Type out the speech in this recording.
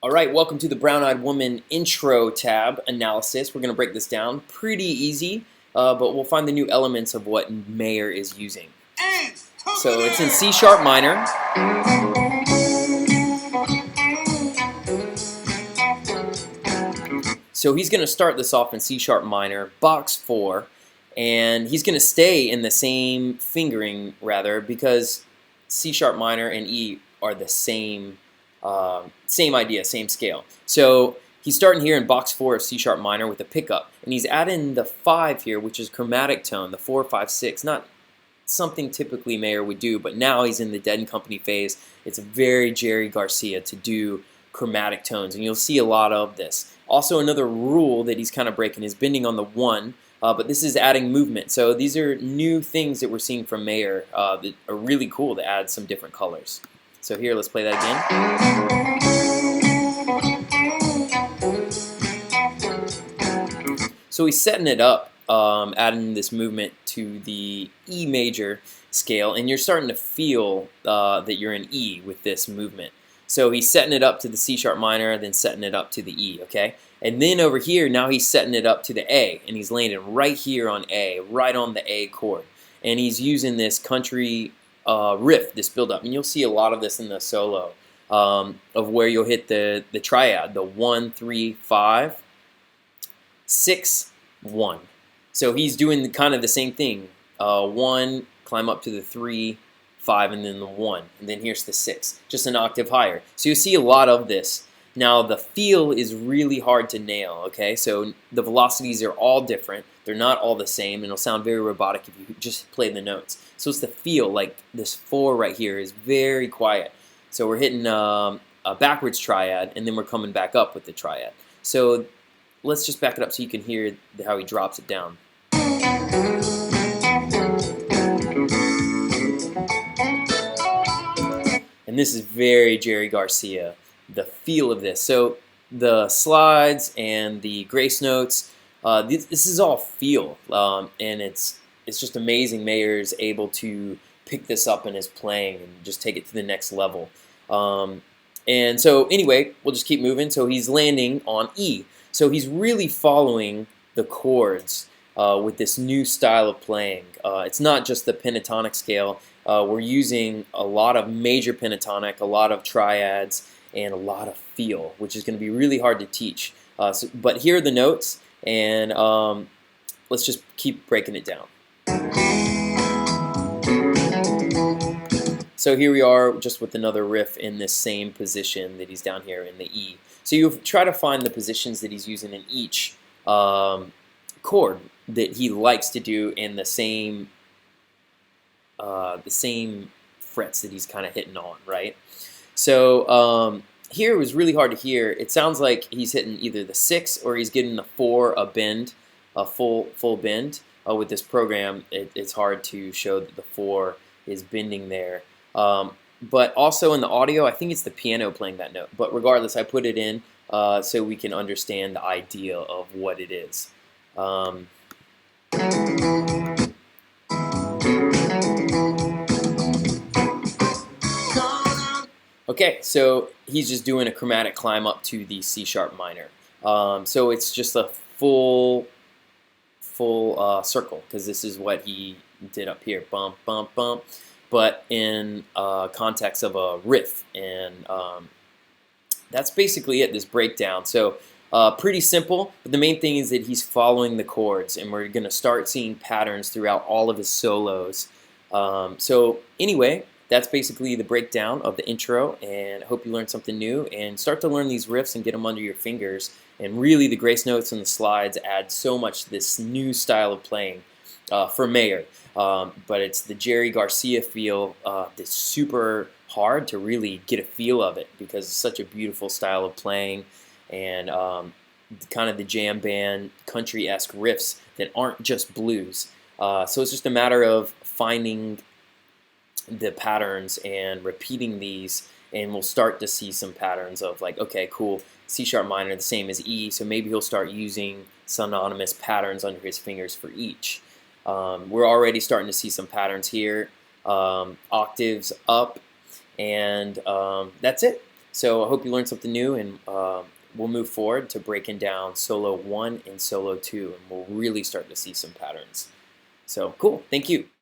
All right, welcome to the Brown-Eyed Woman intro tab analysis. We're going to break this down pretty easy, but we'll find the new elements of what Mayer is using. So it's in C sharp minor. So he's going to start this off in C sharp minor, box 4, and he's going to stay in the same fingering rather because C sharp minor and E are the same idea, same scale. So he's starting here in box 4 of C sharp minor with a pickup, and he's adding the 5 here, which is chromatic tone, the 4, 5, 6. Not something typically Mayer would do, but now he's in the Dead and Company phase. It's very Jerry Garcia to do chromatic tones, and you'll see a lot of this. Also, another rule that he's kind of breaking is bending on the 1, but this is adding movement. So these are new things that we're seeing from Mayer that are really cool to add some different colors. So here, let's play that again. So he's setting it up, adding this movement to the E major scale, and you're starting to feel that you're in E with this movement. So he's setting it up to the C sharp minor, then setting it up to the E, okay? And then over here, now he's setting it up to the A, and he's landing right here on A, right on the A chord. And he's using this country riff, this build-up, and you'll see a lot of this in the solo of where you'll hit the triad, the 1, 3, 5, 6, 1. So he's doing kind of the same thing. 1, climb up to the 3, 5, and then the 1, and then here's the 6, just an octave higher. So you see a lot of this. Now the feel is really hard to nail, okay? So the velocities are all different. They're not all the same, and it'll sound very robotic if you just play the notes. So it's the feel, like this 4 right here is very quiet. So we're hitting a backwards triad, and then we're coming back up with the triad. So let's just back it up so you can hear how he drops it down. And this is very Jerry Garcia, the feel of this. So the slides and the grace notes, this is all feel, and it's just amazing Mayer's able to pick this up in his playing and just take it to the next level. And so anyway, we'll just keep moving. So he's landing on E. So he's really following the chords with this new style of playing. It's not just the pentatonic scale. We're using a lot of major pentatonic, a lot of triads, and a lot of feel, which is going to be really hard to teach. But here are the notes, and let's just keep breaking it down. So here we are just with another riff in this same position that he's down here in the E. So you try to find the positions that he's using in each chord that he likes to do in the same frets that he's kind of hitting on, right? So here it was really hard to hear. It sounds like he's hitting either the 6 or he's getting the 4, a bend, a full bend. With this program, it's hard to show that the 4 is bending there. But also in the audio, I think it's the piano playing that note. But regardless, I put it in so we can understand the idea of what it is. Okay, so he's just doing a chromatic climb up to the C sharp minor. So it's just a full circle, because this is what he did up here, bump, bump, bump, but in context of a riff, and that's basically it, this breakdown. So pretty simple, but the main thing is that he's following the chords, and we're going to start seeing patterns throughout all of his solos. So anyway, that's basically the breakdown of the intro, and I hope you learned something new and start to learn these riffs and get them under your fingers. And really, the grace notes and the slides add so much to this new style of playing for Mayer. But it's the Jerry Garcia feel that's super hard to really get a feel of it, because it's such a beautiful style of playing, and kind of the jam band country-esque riffs that aren't just blues. So it's just a matter of finding the patterns and repeating these, and we'll start to see some patterns of like, okay, cool, C sharp minor the same as E, so maybe he'll start using synonymous patterns under his fingers for each. We're already starting to see some patterns here, octaves up, and that's it. So I hope you learned something new, and we'll move forward to breaking down solo 1 and solo 2, and we'll really start to see some patterns. So cool. Thank you.